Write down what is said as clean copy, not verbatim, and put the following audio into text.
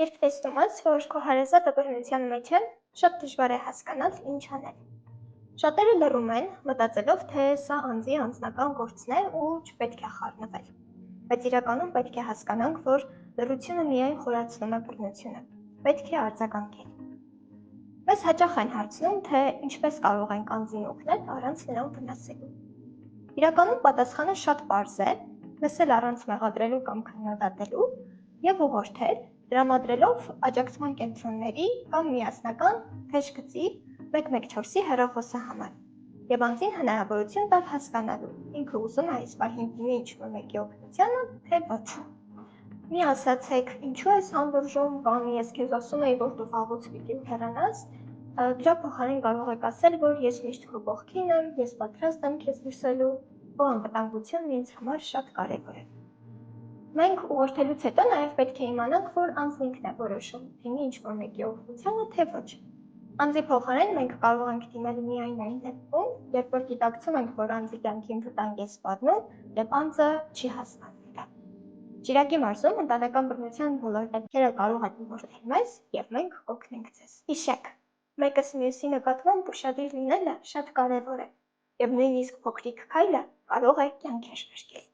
Երբ տեսնում ես, որ քո հարազատը բռնության մեջ է, շատ դժվար է հասկանալ ինչ անել։ Շատերը լռում են, մտածելով, թե սա անձի անձնական գործն է ու չպետք է խառնվել։ Բայց իրականում պետք է հասկանանք, որ լռությունը միայն խորացնում է բռնությունը։ Պետք է արձագանքել։ Մեզ հաճախ են հարցնում, թե ինչպես կարող ենք անձին օգնել առանց նրան վնասելու։ Իրականում պատասխանը շատ պարզ է՝ լսել առանց մեղադրելու կամ քննադատելու եւ ուղղորդել, տրամադրելով աջակցման կենտրոնների կամ միասնական թեժգծի 114-ի հեռախոսահամար եւ անձին հնարավորություն տալ հասկանալու ինքը ուզում է այս պահին դիմի ինչ-որ մեկի օգնությանը, թե ոչ։ Մի ասացեք, ինչու ես հանդուրժում, կամ ես քեզ ասում էի, որ դու վաղուց պիտի հեռանաս, դրա փոխարեն կարող եք ասել, որ ես միշտ քո կողքին եմ, ես պատրաստ եմ քեզ լսելու, քո անվտանգությունն ինձ համար շատ կարևոր է։ Մենք ուղղորդելուց հետո նաև պետք է իմանանք, որ անձն ինքն է որոշում դիմի ինչ-որ մեկի օգնությանը, թե ոչ։ Անձի փոխարեն մենք կարող ենք դիմել միայն այն դեպքում, երբ որ գիտակցում ենք, որ անձի կյանքին վտանգ է սպառնում եւ անձը չի հասկանում դա։ Ճիրագի մարզում ընտանեկան բռնության բոլոր դեպքերը կարող են ուղղորդել մեզ եւ մենք կօգնենք ձեզ։ Հիշեք, մեկս մյուսի նկատմամբ ուշադիր լինելը շատ կարևոր է եւ նույնիսկ փոքրիկ քայլը կարող է կյանք շրջել։